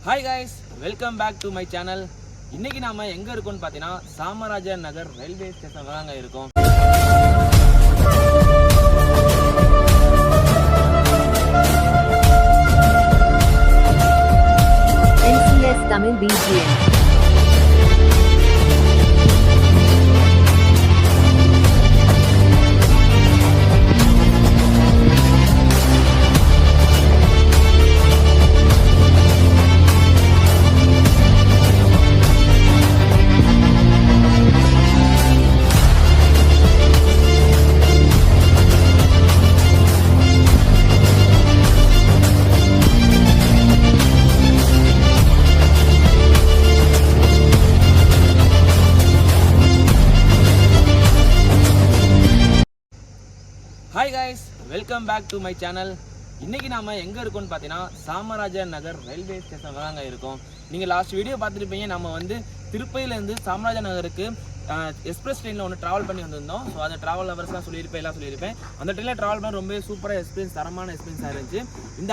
Hi guys, welcome back to my channel. இன்னைக்கு நாம எங்க இருக்கோம்னு பாத்தீனா சாமராஜ நகர் ரயில்வே ஸ்டேஷன்ல தாங்க இருக்கோம். NCS Tamil BGM. Hi guys, welcome back to my channel. இன்னைக்கு நாம எங்க இருக்கோம்னு பாத்தீனா சாமராஜ நகர் ரயில்வே ஸ்டேஷன்ல தாங்க இருக்கோம். நீங்க லாஸ்ட் வீடியோ பார்த்துருப்பீங்க. நம்ம வந்து திருப்பதியில இருந்து சாமராஜ நகருக்கு எக்ஸ்பிரஸ் ட்ரெயினில் ஒன்று ட்ராவல் பண்ணி வந்திருந்தோம். ஸோ அந்த ட்ராவல் ஹவர்ஸ்லாம் சொல்லியிருப்பேன். அந்த ட்ரெயினில் ட்ராவல் பண்ண ரொம்ப சூப்பராக எக்ஸ்பீரியன்ஸ், தரமான எக்ஸ்பீரியன்ஸாக இருந்துச்சு.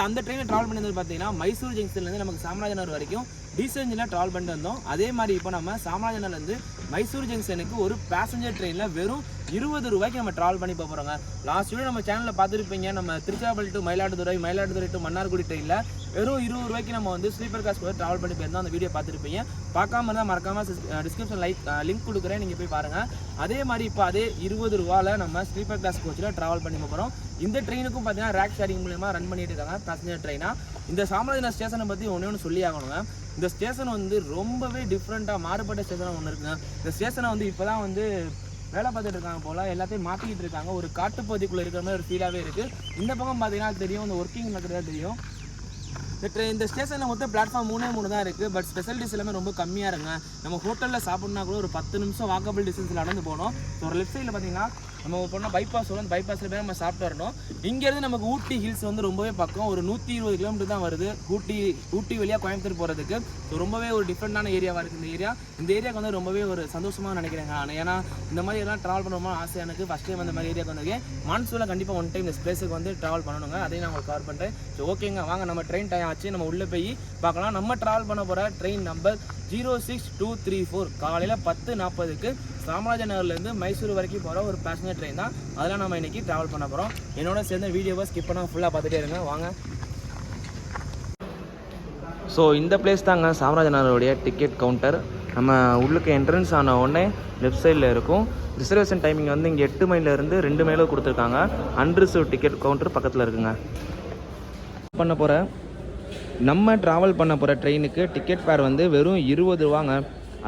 அந்த ட்ரெயினில் ட்ராவல் பண்ணி வந்து பார்த்தீங்கன்னா மைசூர் ஜங்ஷன்லேருந்து நமக்கு சாமராஜ நகர் வரைக்கும் டீசல் இன்ஜினில் ட்ராவல் பண்ணிட்டு வந்தோம். அதே மாதிரி இப்போ நம்ம சாமராஜ நகர்லேருந்து மைசூர் ஜங்ஷனுக்கு ஒரு பேசஞ்சர் ட்ரெயினில் வெறும் 20 ரூபாய்க்கு நம்ம ட்ராவல் பண்ணி போகிறோங்க. லாஸ்ட் வீடியோ நம்ம சேனலில் பார்த்துருப்பீங்க. நம்ம திருச்சிராப்பள்ளி டு மயிலாடுதுறை டு மன்னார்குடி ட்ரெயினில் வெறும் 20 ரூபாய்க்கு நம்ம வந்து ஸ்லீப்பர் கிளாஸ் போய் ட்ராவல் பண்ணி போயிருந்தோம். அந்த வீடியோ பார்த்துருப்பீங்க. பார்க்காம இருந்தால் மறக்காமல் டிஸ்கிரிப்ஷன் லிங்க் கொடுக்குறேன், நீங்கள் போய் பாருங்கள். அதே மாதிரி இப்போ அதே 20 ரூபாயில் நம்ம ஸ்லீப்பர் கிளாஸ் கோச்சில் ட்ராவல் பண்ணி போகிறோம். இந்த ட்ரெயினுக்கும் பார்த்தீங்கன்னா ரேக் ஷேரிங் மூலமா ரன் பண்ணிட்டு இருக்காங்க பேசஞ்சர் ட்ரெயினாக. இந்த சாமராஜ ஸ்டேஷனை பற்றி ஒன்று சொல்லி ஆகணுங்க. இந்த ஸ்டேஷன் வந்து ரொம்பவே டிஃப்ரெண்ட்டாக மாறுபட்ட ஸ்டேஷனாக ஒன்று இருக்குங்க. இந்த ஸ்டேஷனை வந்து இப்போ தான் வந்து வேலை பார்த்துட்டு இருக்காங்க போல், எல்லாத்தையும் மாற்றிக்கிட்டு இருக்காங்க. ஒரு காட்டுப்பகுதிக்குள்ளே இருக்கிற மாதிரி ஒரு ஃபீலாகவே இருக்குது. இந்த பக்கம் பார்த்தீங்கன்னா தெரியும், இந்த ஒர்க்கிங் நடக்கிறதா தெரியும். இந்த ஸ்டேஷனில் மொத்தம் பிளாட்ஃபார்ம் 3 தான் இருக்குது. பட் ஸ்பெஷலிட்டிஸ் எல்லாமே ரொம்ப கம்மியாக இருங்க. நம்ம ஹோட்டலில் சாப்பிட்னா கூட ஒரு 10 நிமிஷம் வாக்கபிள் டிஸ்டன்ஸில் நடந்து போகணும். ஸோ ஒரு லெஃப்ட் சைடில் பார்த்தீங்கன்னா நம்ம போனால் பைபாஸ் வரும். அந்த பைபாஸில் போய் நம்ம சாப்பிட்டு வரணும். இங்கேருந்து நமக்கு ஊட்டி ஹில்ஸ் வந்து ரொம்பவே பக்கம், ஒரு 120 கிலோமீட்டர் தான் வருது ஊட்டி வழியாக கோயம்புத்தூர் போகிறதுக்கு. ஸோ ரொம்பவே ஒரு டிஃப்ரெண்டான ஏரியாவாக இருக்குது இந்த ஏரியாவுக்கு வந்து ரொம்பவே ஒரு சந்தோஷமாக நினைக்கிறேங்க நான். ஏன்னா இந்த மாதிரி எல்லாம் ட்ராவல் பண்ணணுமா ஆசை எனக்கு. ஃபஸ்ட் டைம் அந்த மாதிரி ஏரியாவுக்கு வந்திருக்கேன். மான்சூனில் கண்டிப்பாக ஒன் டைம் இந்த பிளேஸுக்கு வந்து ட்ராவல் பண்ணணுங்க. அதையும் நான் உங்களுக்கு கவர் பண்ணுறேன். ஸோ ஓகேங்க, வாங்க நம்ம ட்ரெயின் டைம் ஆச்சு, நம்ம உள்ளே போய் பார்க்கலாம். நம்ம ட்ராவல் பண்ண போகிற ட்ரெயின் நம்பர் 06234 காலையில் 10:40க்கு சாமராஜ நகர்லேருந்து மைசூர் வரைக்கும் போகிற ஒரு பேசஞ்சர் ட்ரெயின் தான். அதெல்லாம் நம்ம இன்றைக்கி ட்ராவல் பண்ண போகிறோம். என்னோட சேர்ந்த வீடியோவை ஸ்கிப் பண்ணால் ஃபுல்லாக பார்த்துட்டே இருங்க, வாங்க. ஸோ இந்த பிளேஸ் தாங்க சாமராஜ நகருடைய டிக்கெட் கவுண்டர். நம்ம உள்ளுக்கு என்ட்ரன்ஸ் ஆன உடனே லெஃப்ட் சைடில் இருக்கும். ரிசர்வேஷன் டைமிங் வந்து இங்கே 8 மணிலேருந்து 2 மணில கொடுத்துருக்காங்க. அன்ரிசர்வ் டிக்கெட் கவுண்டர் பக்கத்தில் இருக்குங்க. நம்ம ட்ராவல் பண்ண போகிற ட்ரெயினுக்கு டிக்கெட் ஃபேர் வந்து வெறும் 20 ரூபாங்க.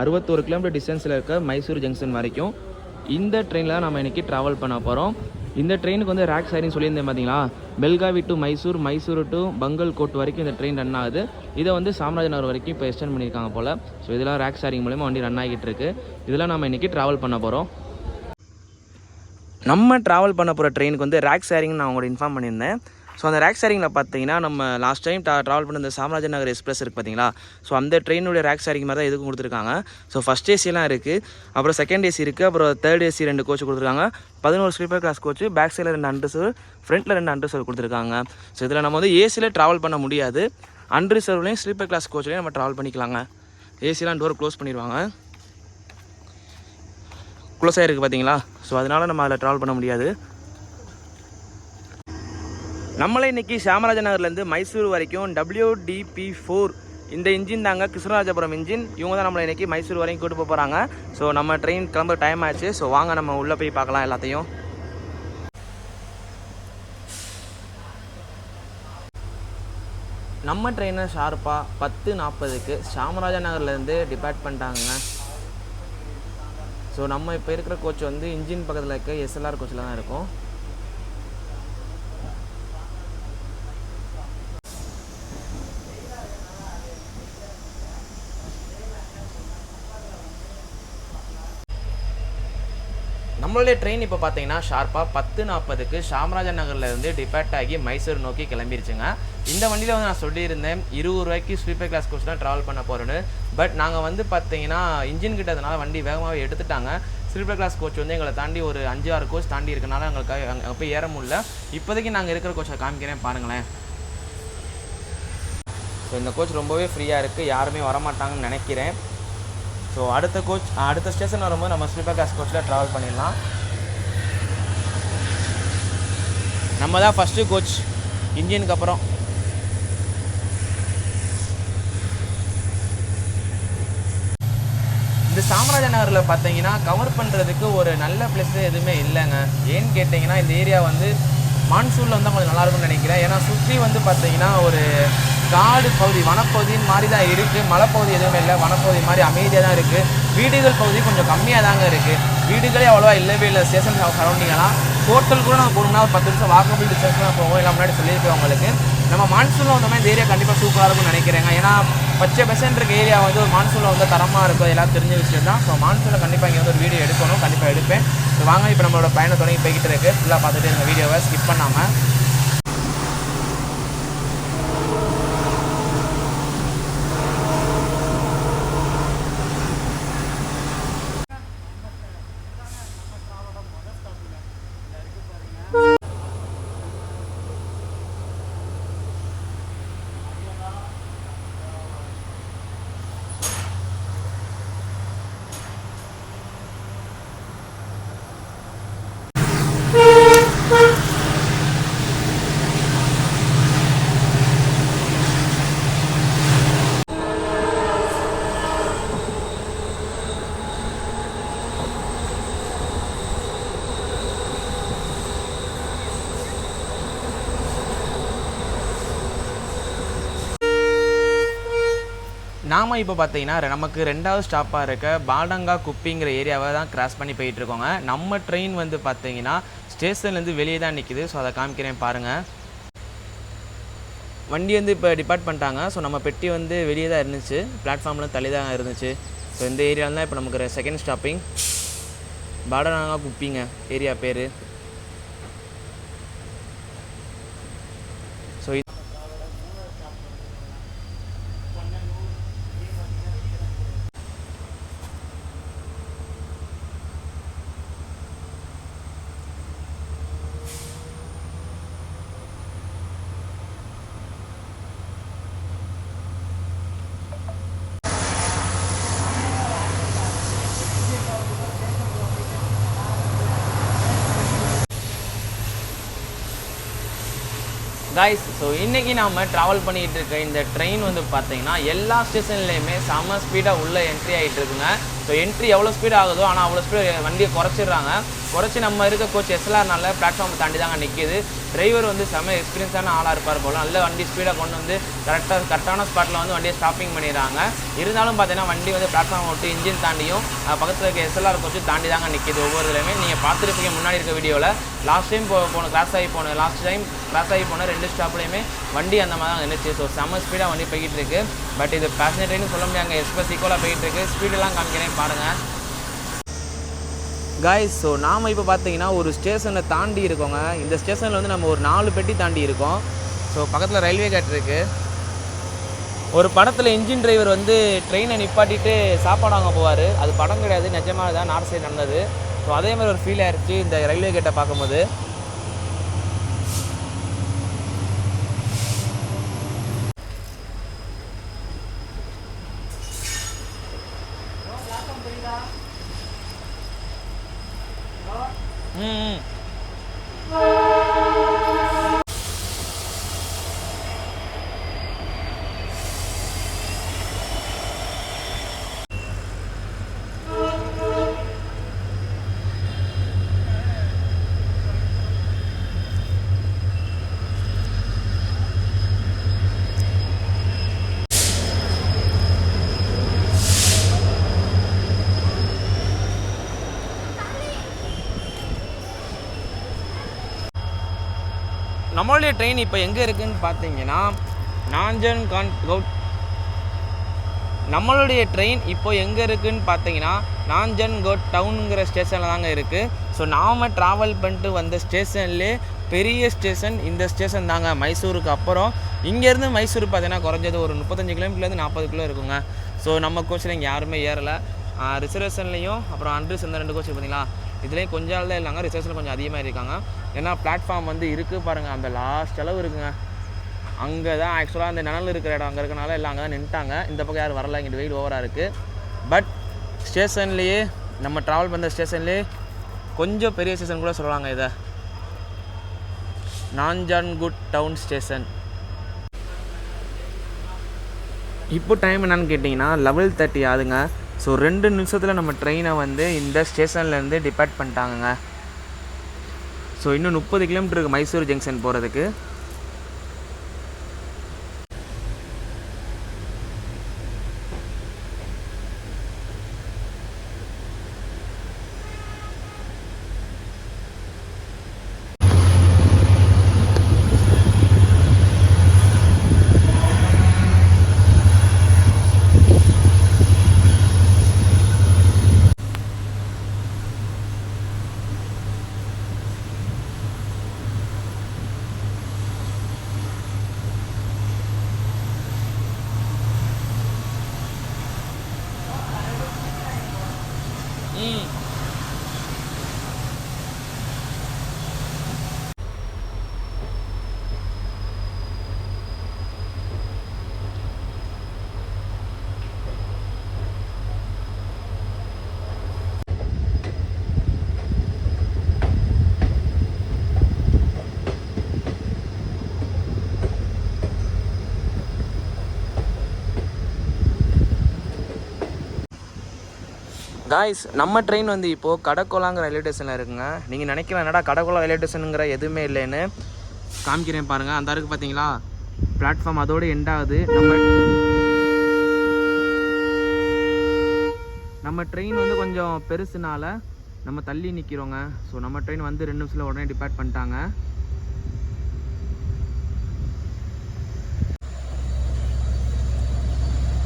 61 கிலோமீட்டர் டிஸ்டன்ஸில் இருக்க மைசூர் ஜங்ஷன் வரைக்கும் இந்த ட்ரெயினில் நம்ம இன்றைக்கி ட்ராவல் பண்ண போகிறோம். இந்த ட்ரெயினுக்கு வந்து ரேக் ஷேரிங் சொல்லியிருந்தேன் பார்த்தீங்களா. பெல்காவி டு மைசூர் டு பங்கல்கோட் வரைக்கும் இந்த ட்ரெயின் ரன் ஆகுது. இதை வந்து சாமராஜ நகர் வரைக்கும் இப்போ எக்ஸ்டெண்ட் பண்ணியிருக்காங்க போல். ஸோ இதெல்லாம் ரேக் ஷேரிங் மூலமாக வண்டி ரன் ஆகிட்டு இருக்குது. இதெல்லாம் நம்ம இன்றைக்கி ட்ராவல் பண்ண போகிறோம். நம்ம ட்ராவல் பண்ண போகிற ட்ரெயினுக்கு வந்து ரேக் ஷேரிங் நான் உங்களோட இன்ஃபார்ம் பண்ணியிருந்தேன். ஸோ அந்த ரேக் ஷேரிங்கில் பார்த்தீங்கன்னா நம்ம லாஸ்ட் டைம் ட்ராவல் பண்ண இந்த சாமராஜ நகர் எக்ஸ்பிரஸ் இருக்குது பார்த்தீங்களா. ஸோ அந்த ட்ரெயினுடைய ரேக் ஷேரிங் மாதிரி தான் எதுக்கும் கொடுத்துருக்காங்க. ஸோ ஃபஸ்ட் ஏசியெலாம் இருக்குது, அப்புறம் செகண்ட் ஏசி இருக்குது, அப்புறம் தேர்ட் ஏசி 2 கோச் கொடுத்துருக்காங்க. 11 ஸ்லீப்பர் கிளாஸ் கோச்சு, பேக் சைடில் 2 அன்ரிசர்வ், ஃப்ரண்ட்டில் 2 அன்ரிசர்வ் கொடுத்துருக்காங்க. ஸோ இதில் நம்ம வந்து ஏசியில் ட்ராவல் பண்ண முடியாது. அன்ரிசர்வ்லேயும் ஸ்லீப்பர் கிளாஸ் கோச்லேயும் நம்ம ட்ராவல் பண்ணிக்கலாங்க. ஏசிலாம் டோர் க்ளோஸ் பண்ணிடுவாங்க. க்ளோஸ் ஆகிருக்கு பார்த்தீங்களா. ஸோ அதனால் நம்ம அதில் ட்ராவல் பண்ண முடியாது. நம்மளே இன்றைக்கி சாமராஜ நகர்லேருந்து மைசூர் வரைக்கும் WDP4 இந்த இன்ஜின் தாங்க, கிருஷ்ணராஜபுரம் இன்ஜின். இவங்க தான் நம்மளை இன்றைக்கி மைசூர் வரைக்கும் கூட்டு போகிறாங்க. ஸோ நம்ம ட்ரெயின் கிளம்புற டைம் ஆச்சு. ஸோ வாங்க நம்ம உள்ளே போய் பார்க்கலாம் எல்லாத்தையும். நம்ம ட்ரெயினை ஷார்ப்பாக 10:40க்கு சாமராஜ நகர்லேருந்து டிபார்ட் பண்ணிட்டாங்க. ஸோ நம்ம இப்போ இருக்கிற கோச் வந்து இன்ஜின் பக்கத்தில் இருக்க SLR கோச்சில் தான் இருக்கும். நம்மளுடைய ட்ரெயின் இப்போ பார்த்தீங்கன்னா ஷார்ப்பாக 10:40க்கு சாமராஜ நகர்லேருந்து டிபார்ட் ஆகி மைசூர் நோக்கி கிளம்பிருச்சுங்க. இந்த வண்டியில் வந்து நான் சொல்லியிருந்தேன் 20 ரூபாய்க்கு ஸ்லீப்பர் கிளாஸ் கோச் தான் ட்ராவல் பண்ண போகிறேன்னு. பட் நாங்கள் வந்து பார்த்தீங்கன்னா இன்ஜின் கிட்டதுனால வண்டி வேகமாகவே எடுத்துட்டாங்க. ஸ்லீப்பர் கிளாஸ் கோச் வந்து எங்களை தாண்டி ஒரு 5-6 கோச் தாண்டி இருக்கனால எங்களுக்கு அங்கே போய் ஏற முடியல. இப்போதைக்கு நாங்கள் இருக்கிற கோச்சை காமிக்கிறேன் பாருங்களேன். ஸோ இந்த கோச் ரொம்பவே ஃப்ரீயாக இருக்குது, யாருமே வரமாட்டாங்கன்னு நினைக்கிறேன். ஸோ அடுத்த ஸ்டேஷன் வரும்போது நம்ம ஸ்லீப்பர் கிளாஸ் கோச்சில் ட்ராவல் பண்ணிடலாம். நம்ம தான் ஃபஸ்ட்டு கோச் இன்ஜினுக்கு அப்புறம். இந்த சாம்ராஜ நகரில் பார்த்தீங்கன்னா கவர் பண்ணுறதுக்கு ஒரு நல்ல பிளேஸு எதுவுமே இல்லைங்க. ஏன்னு கேட்டிங்கன்னா இந்த ஏரியா வந்து மான்சூனில் வந்தால் கொஞ்சம் நல்லாயிருக்கும்னு நினைக்கிறேன். ஏன்னா சுற்றி வந்து பார்த்தீங்கன்னா ஒரு காடு பகுதி, வனப்பகுதின்னு மாதிரி தான் இருக்குது. மலைப்பகுதி எதுவுமே இல்லை, வனப்பகுதி மாதிரி அமைதியாக தான் இருக்குது. வீடுகள் பகுதி கொஞ்சம் கம்மியாக தாங்க இருக்குது. வீடுகளே அவ்வளோவா இல்லவே இல்லை. ஸ்டேஷன் சரௌண்டிங்கெல்லாம் ஹோட்டல் கூட நம்ம போகணும்னா ஒரு 10 நிமிஷம் வாக்கபிள் டிஸ்டன்ஸ் தான் போவோம். எல்லாம் முன்னாடி சொல்லியிருக்கேன் உங்களுக்கு. நம்ம மான்சூனில் வந்தோம்னா இந்த ஏரியா கண்டிப்பாக சூப்பராக இருக்கும்னு நினைக்கிறேங்க. ஏன்னா பச்சை பெசன்ட் இருக்க ஏரியா வந்து ஒரு மான்சூனில் வந்து தரமாக இருக்கும், எல்லாம் தெரிஞ்ச விஷயம் தான். ஸோ மான்சூனில் கண்டிப்பாக இங்கே வந்து ஒரு வீடியோ எடுக்கணும், கண்டிப்பாக எடுப்பேன். ஸோ வாங்க இப்போ நம்மளோட பயணம் தொடங்கி போய்கிட்டு இருக்குது. ஃபுல்லாக பார்த்துட்டு இந்த வீடியோவை ஸ்கிப் பண்ணாமல். நாம் இப்போ பார்த்தீங்கன்னா நமக்கு 2வது ஸ்டாப்பாக இருக்க பாடங்கா குப்பிங்கிற ஏரியாவை தான் கிராஸ் பண்ணி போயிட்டுருக்கோங்க. நம்ம ட்ரெயின் வந்து பார்த்தீங்கன்னா ஸ்டேஷன்லேருந்து வெளியே தான் நிற்கிது. ஸோ அதை காமிக்கிறேன் பாருங்கள். வண்டி வந்து இப்போ டிபார்ட் பண்ணிட்டாங்க. ஸோ நம்ம பெட்டி வந்து வெளியே தான் இருந்துச்சு, பிளாட்ஃபார்மில் தள்ளி தான் இருந்துச்சு. ஸோ இந்த ஏரியாவில் தான் இப்போ நமக்கு செகண்ட் ஸ்டாப்பிங் பாடங்கா குப்பிங்க ஏரியா பேர். காய்ஸ், ஸோ இன்றைக்கி நாம் ட்ராவல் பண்ணிகிட்டு இருக்க இந்த ட்ரெயின் வந்து பார்த்தீங்கன்னா எல்லா ஸ்டேஷன்லேயுமே செம்ம ஸ்பீடாக உள்ளே என்ட்ரி ஆகிட்டு இருக்குங்க. ஸோ என்ட்ரி எவ்வளோ ஸ்பீட் ஆகுதோ ஆனால் அவ்வளோ ஸ்பீடு வண்டியை குறைச்சிடுறாங்க. குறைச்சி நம்ம இருக்க கோச் எஸ்எல்ஆர்னால பிளாட்ஃபார்ம் தாண்டி தாங்க நிற்கிது. டிரைவர் வந்து செம்ம எக்ஸ்பீரியன்ஸான ஆளாக இருப்பார் போல. நல்ல வண்டி ஸ்பீடாக கொண்டு வந்து கரெக்டான ஸ்பாட்டில் வந்து வண்டியை ஸ்டாப்பிங் பண்ணிடுறாங்க. இருந்தாலும் பார்த்தீங்கன்னா வண்டி வந்து பிளாட்ஃபார்ம் விட்டு இன்ஜின் தாண்டியும் பக்கத்தில் இருக்க எஸ்எல்ஆர் கோச்சு தாண்டி தாங்க நிற்கிது ஒவ்வொரு இதுலையுமே. நீங்கள் பார்த்துருப்பீங்க முன்னாடி இருக்க வீடியோவில். லாஸ்ட் டைம் கிராஸ் ஆகி போன 2 ஸ்டாப்லேயுமே வண்டி அந்த மாதிரி தான் இருந்துச்சு. ஸோ செம்ம ஸ்பீடாக வண்டி போய்கிட்டு இருக்குது. பட் இது பேசஞ்சர் ட்ரெயின் சொல்ல முடியாங்க, எக்ஸ்பிரஸ் ஈக்குவலாக போய்கிட்டு இருக்குது. ஸ்பீடெல்லாம் காமிக்கிறேன் பாருங்கள் காய்ஸ். ஸோ நாம் இப்போ பார்த்தீங்கன்னா ஒரு ஸ்டேஷனை தாண்டி இருக்கோங்க. இந்த ஸ்டேஷனில் வந்து நம்ம ஒரு 4 பெட்டி தாண்டி இருக்கோம். ஸோ பக்கத்தில் ரயில்வே கேட் இருக்குது. ஒரு படத்தில் இன்ஜின் டிரைவர் வந்து ட்ரெயினை நிப்பாட்டிட்டு சாப்பாடு வாங்க போவார். அது படம் கிடையாது, நிஜமாக தான் நார்த் சைடு நடந்தது. ஸோ அதே மாதிரி ஒரு ஃபீல் ஆயிடுச்சு இந்த ரயில்வே கேட்டை பார்க்கும்போது. நம்மளுடைய ட்ரெயின் இப்போ எங்கே இருக்குதுன்னு பார்த்தீங்கன்னா நம்மளுடைய ட்ரெயின் இப்போ எங்கே இருக்குதுன்னு பார்த்தீங்கன்னா நாஞ்சன்கோட் டவுனுங்கிற ஸ்டேஷனில் தாங்க இருக்குது. ஸோ நாம் ட்ராவல் பண்ணிட்டு வந்த ஸ்டேஷன்லேயே பெரிய ஸ்டேஷன் இந்த ஸ்டேஷன் தாங்க. மைசூருக்கு அப்புறம் இங்கேருந்து மைசூர் பார்த்தீங்கன்னா குறைஞ்சது ஒரு 35 கிலோமீட்டர்லேருந்து 40 கிலோ இருக்குங்க. ஸோ நம்ம கோச்சில் இங்கே யாருமே ஏறலை. ரிசர்வேஷன்லேயும் அப்புறம் அன்ரிசர்வ் 2 கோச் பார்த்தீங்களா, இதுலேயும் கொஞ்சம் ஆள் தான் இல்லைங்க. ரிசர்வேஷனில் கொஞ்சம் அதிகமாக இருக்காங்க. ஏன்னா பிளாட்ஃபார்ம் வந்து இருக்குது பாருங்கள், அந்த லாஸ்ட் அளவு இருக்குங்க. அங்கே தான் ஆக்சுவலாக அந்த நிழல் இருக்கிற இடம் அங்கே இருக்கனால எல்லாம் அங்கே தான் நின்ட்டாங்க. இந்த பக்கம் யாரும் வரல, இங்கிட்டு வெயில் ஓவராக இருக்குது. பட் ஸ்டேஷன்லேயே நம்ம ட்ராவல் பண்ணுற ஸ்டேஷன்லேயே கொஞ்சம் பெரிய ஸ்டேஷன் கூட சொல்லுவாங்க. இதை நாஞ்சான்குட் டவுன் ஸ்டேஷன். இப்போ டைம் என்னன்னு கேட்டிங்கன்னா 11:30 ஆகுதுங்க. ஸோ 2 நிமிஷத்தில் நம்ம ட்ரெயினை வந்து இந்த ஸ்டேஷன்லேருந்து டிபார்ட் பண்ணிட்டாங்கங்க. ஸோ இன்னும் 30 கிலோமீட்டர் இருக்குது மைசூர் ஜங்ஷன் போகிறதுக்கு. காய்ஸ், நம்ம ட்ரெயின் வந்து இப்போது கடக்கோலாங்கிற ரயில்வே ஸ்டேஷனில் இருக்குங்க. நீங்கள் நினைக்கலாம் என்னடா கடக்கோலா ரயில்வே ஸ்டேஷனுங்கிற எதுவுமே இல்லைன்னு. காமிக்கிறேன் பாருங்கள். அந்த இருக்குது பார்த்தீங்களா பிளாட்ஃபார்ம், அதோடு எண்ட் ஆகுது. நம்ம ட்ரெயின் வந்து கொஞ்சம் பெருசுனால நம்ம தள்ளி நிற்கிறோங்க. ஸோ நம்ம ட்ரெயின் வந்து 2 நிமிஷத்தில் உடனே டிபார்ட் பண்ணிட்டாங்க.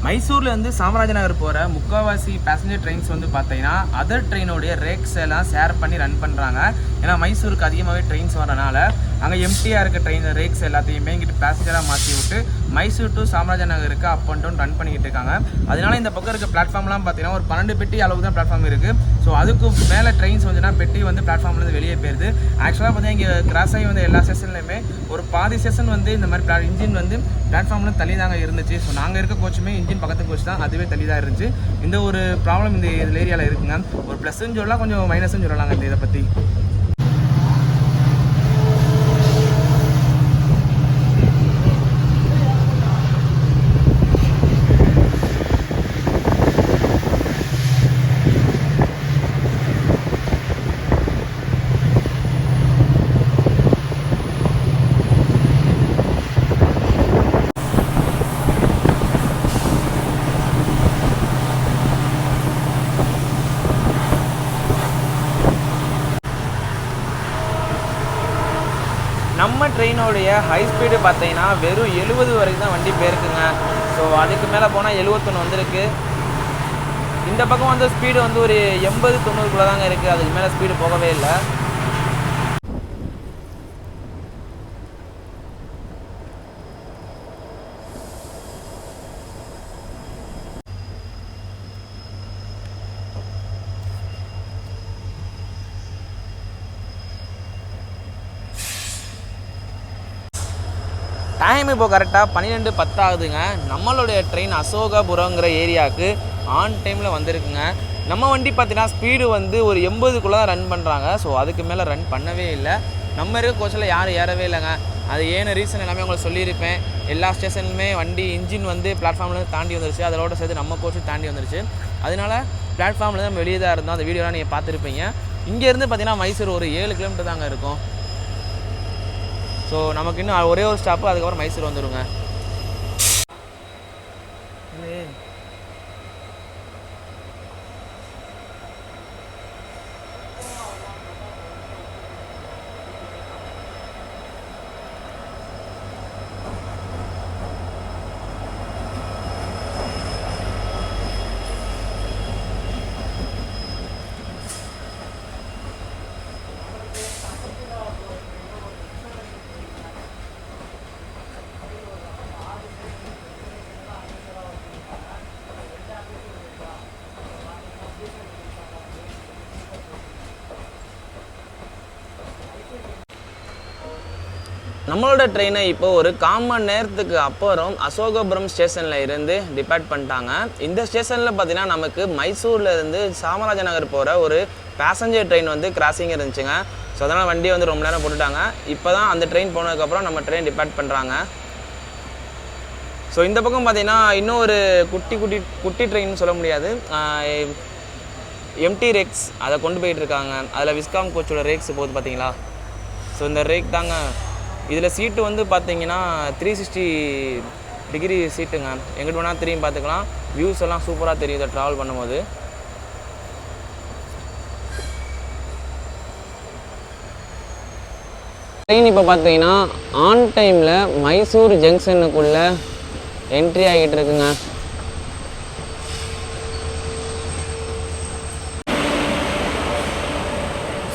மைசூர்லேருந்து சாமராஜ நகர் போகிற முக்கால்வாசி பேசஞ்சர் ட்ரெயின்ஸ் வந்து பார்த்தீங்கன்னா அதர் ட்ரெயினோடைய ரேக்ஸ் எல்லாம் ஷேர் பண்ணி ரன் பண்ணுறாங்க. ஏன்னா மைசூருக்கு அதிகமாகவே ட்ரெயின்ஸ் வரனால அங்கே எம்டியாக இருக்க ட்ரெயின் ரேக்ஸ் எல்லாத்தையுமே இங்கிட்டு பேசஞ்சராக மாற்றி விட்டு மைசூர் டு சாமராஜ நகருக்கு அப் அண்ட் டவுன் ரன் பண்ணிக்கிட்டு இருக்காங்க. அதனால இந்த பக்கம் இருக்க பிளாட்ஃபார்ம்லாம் பார்த்தீங்கன்னா ஒரு 12 பெட்டி அளவுக்கு தான் பிளாட்ஃபார்ம் இருக்குது. ஸோ அதுக்கு மேலே ட்ரெயின்ஸ் வந்துன்னா பெட்டி வந்து பிளாட்ஃபார்ம்லேருந்து வெளியே போயிருது. ஆக்சுவலாக பார்த்தீங்கன்னா இங்கே கிராஸ் ஆகி வந்து எல்லா ஸ்டேஷன்லையுமே ஒரு பாதி ஸ்டேஷன் வந்து இந்த மாதிரி இன்ஜின் வந்து பிளாட்ஃபார்மில் தள்ளி தாங்க இருந்துச்சு. ஸோ நாங்கள் இருக்க கோச்சுமே இன்ஜின் பக்கத்து கோச் தான், அதுவே தள்ளி தான் இருந்துச்சு. இந்த ஒரு ப்ராப்ளம் இந்த ஏரியாவில் இருக்குங்க. ஒரு ப்ளஸ்ன்னு சொல்லலாம், கொஞ்சம் மைனஸ்ன்னு சொல்லலாங்க இந்த இதை பற்றி. நம்ம ட்ரெயினோடைய ஹை ஸ்பீடு பார்த்தீங்கன்னா வெறும் 70 வரைக்கும் தான் வண்டி போயிருக்குங்க. ஸோ அதுக்கு மேலே போனால் 71 வந்திருக்கு. இந்த பக்கம் வந்து ஸ்பீடு வந்து ஒரு 80-90 தாங்க இருக்குது. அதுக்கு மேலே ஸ்பீடு போகவே இல்லை. டைம் இப்போ கரெக்டாக 12:10 ஆகுதுங்க. நம்மளுடைய ட்ரெயின் அசோகபுரங்கிற ஏரியாவுக்கு ஆன் டைமில் வந்திருக்குங்க. நம்ம வண்டி பார்த்தீங்கன்னா ஸ்பீடு வந்து ஒரு 80 தான் ரன் பண்ணுறாங்க. ஸோ அதுக்கு மேலே ரன் பண்ணவே இல்லை. நம்ம இருக்க கோச்சில் யாரும் ஏறவே இல்லைங்க. அது ஏன்னு ரீசன் எல்லாமே உங்களுக்கு சொல்லியிருப்பேன். எல்லா ஸ்டேஷன்லுமே வண்டி இன்ஜின் வந்து பிளாட்ஃபார்ம்லேருந்து தாண்டி வந்துருச்சு. அதோட சேர்த்து நம்ம கோச்சு தாண்டி வந்துருச்சு. அதனால பிளாட்ஃபார்மில் தான் வெளியே தான் இருந்தோம். அந்த வீடியோலாம் நீங்கள் பார்த்துருப்பீங்க. இங்கேருந்து பார்த்தீங்கன்னா மைசூர் ஒரு 7 கிலோமீட்டர் தாங்க இருக்கும். ஸோ நமக்கு இன்னும் ஒரே ஒரு ஸ்டாப்பு, அதுக்கப்புறம் மைசூர் வந்துடுங்க. நம்மளோட ட்ரெயினை இப்போ ஒரு 1/4 மணி நேரத்துக்கு அப்புறம் அசோகபுரம் ஸ்டேஷனில் இருந்து டிபார்ட் பண்ணிட்டாங்க. இந்த ஸ்டேஷனில் பார்த்தீங்கன்னா நமக்கு மைசூரில் இருந்து சாமராஜ நகர் போகிற ஒரு பேசஞ்சர் ட்ரெயின் வந்து கிராசிங் இருந்துச்சுங்க. ஸோ அதனால் வண்டியை வந்து ரொம்ப நேரம் போட்டுட்டாங்க. இப்போ தான் அந்த ட்ரெயின் போனதுக்கப்புறம் நம்ம ட்ரெயின் டிபார்ட் பண்ணுறாங்க. ஸோ இந்த பக்கம் பார்த்தீங்கன்னா இன்னும் ஒரு குட்டி ட்ரெயின் சொல்ல முடியாது, எம்டி ரேக்ஸ் அதை கொண்டு போயிட்டுருக்காங்க. அதில் விஸ்காம் கோச்சோட ரேக்ஸ் போகுது பார்த்தீங்களா. ஸோ இந்த ரேக் தாங்க. இதில் சீட்டு வந்து பார்த்தீங்கன்னா 360 டிகிரி சீட்டுங்க. எங்கிட்ட வேணால் திரும்பி பார்த்துக்கலாம். வியூஸ் எல்லாம் சூப்பராக தெரியும் இதை ட்ராவல் பண்ணும்போது. ட்ரெயின் இப்போ பார்த்தீங்கன்னா ஆன் டைமில் மைசூர் ஜங்ஷனுக்குள்ளே என்ட்ரி ஆகிட்டு இருக்குங்க.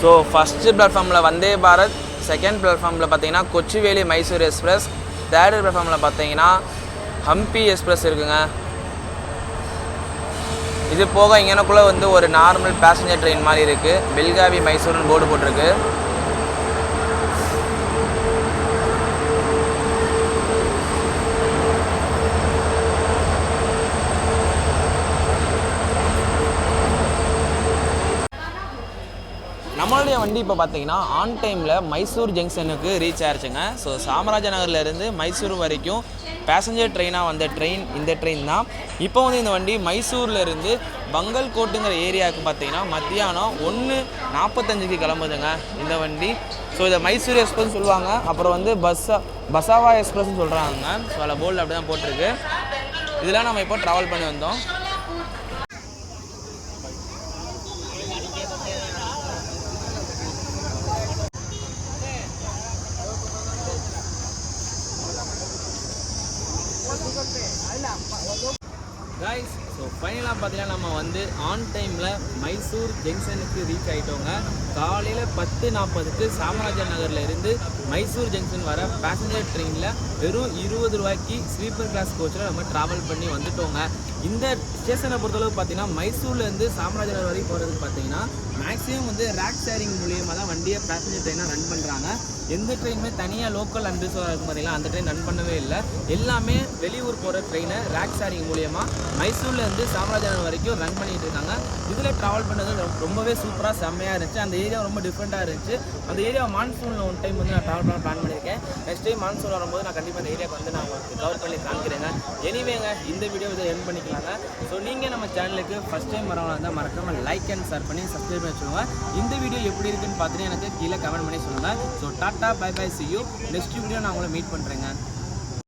ஸோ ஃபஸ்ட்டு பிளாட்ஃபார்மில் வந்தே பாரத், செகண்ட் பிளாட்ஃபார்மில் பார்த்தீங்கன்னா கொச்சுவேலி மைசூர் எக்ஸ்பிரஸ், தேர்டு பிளாட்ஃபார்மில் பார்த்தீங்கன்னா ஹம்பி எக்ஸ்பிரஸ் இருக்குங்க. இது போக இங்கனக்குள்ளே வந்து ஒரு நார்மல் பேசஞ்சர் ட்ரெயின் மாதிரி இருக்குது. பெல்காவி மைசூர்னு போர்டு போட்டிருக்கு. நம்மளுடைய வண்டி இப்போ பார்த்தீங்கன்னா ஆன் டைமில் மைசூர் ஜங்ஷனுக்கு ரீச் ஆயிடுச்சுங்க. ஸோ சாமராஜ நகர்லேருந்து மைசூர் வரைக்கும் பேசஞ்சர் ட்ரெயினாக வந்த இந்த ட்ரெயின் தான். இப்போ வந்து இந்த வண்டி மைசூர்லேருந்து பங்கல்கோட்டுங்கிற ஏரியாவுக்கு பார்த்தீங்கன்னா மத்தியானம் 1:45க்கு கிளம்புதுங்க இந்த வண்டி. ஸோ இதை மைசூர் எக்ஸ்பிரஸ் சொல்லுவாங்க. அப்புறம் வந்து பசாவா எக்ஸ்பிரஸ்ன்னு சொல்கிறாங்க. ஸோ அதில் போர்டில் அப்படி தான் போட்டிருக்கு. இதெல்லாம் நம்ம இப்போ ட்ராவல் பண்ணி வந்தோம். கைஸ், ஸோ ஃபைனலாக பார்த்தீங்கன்னா நம்ம வந்து ஆன் டைமில் மைசூர் ஜங்ஷனுக்கு ரீச் ஆகிட்டோங்க. காலையில் 10:40க்கு சாமராஜ நகரில் இருந்து மைசூர் ஜங்ஷன் வர பேசஞ்சர் ட்ரெயினில் வெறும் 20 ரூபாய்க்கு ஸ்லீப்பர் கிளாஸ் கோச்சில் நம்ம ட்ராவல் பண்ணி வந்துட்டோங்க. இந்த ஸ்டேஷனை பொறுத்தளவு பார்த்தீங்கன்னா மைசூர்லேருந்து சாமராஜ நகர் வரைக்கும் போகிறதுக்கு பார்த்தீங்கன்னா மேக்ஸிமம் வந்து ரேக் ஷேரிங் மூலியமாக தான் வண்டியை பேசஞ்சர் ட்ரெயினாக ரன் பண்ணுறாங்க. எந்த ட்ரெயினுமே தனியாக லோக்கல் அன்ரிசர்வ் இருக்கும் பார்த்தீங்கன்னா அந்த ட்ரெயின் ரன் பண்ணவே இல்லை. எல்லாமே வெளியூர் போகிற ட்ரெயினை ரேக் ஷேரிங் மூலியமாக மைசூர்லேருந்து சாமராஜ நகர் வரைக்கும் ரன் பண்ணிகிட்டு இருக்காங்க. இதில் ட்ராவல் பண்ணது ரொம்பவே சூப்பராக செம்மையாக இருந்துச்சு. அந்த ஏரியா ரொம்ப டிஃப்ரெண்ட்டாக இருந்துச்சு. அந்த ஏரியா மான்சூனில் ஒன் டைம் வந்து நான் ட்ராவல் பண்ண பிளான் பண்ணியிருக்கேன். நெக்ஸ்ட் டைம் மான்சூன் வரும்போது நான் கண்டிப்பாக அந்த ஏரியாவுக்கு வந்து நான் உங்களுக்கு கவர் பண்ணி காமிக்கிறேங்க. எனிவேங்க, இந்த வீடியோ இதை என் பண்ணிக்கலாங்க. ஸோ நீங்கள் நம்ம சேனலுக்கு ஃபஸ்ட் டைம் வரவங்க இருந்தால் மறக்காமல் லைக் அண்ட் ஷேர் பண்ணி சப்ஸ்கிரைப் பண்ணி வச்சுக்கோங்க. இந்த வீடியோ எப்படி இருக்குன்னு பார்த்துட்டு எனக்கு கீழே கமெண்ட் பண்ணி சொல்லுங்கள். So tata bye bye, see you. Next video நான் உங்களை மீட் பண்ணுறேங்க.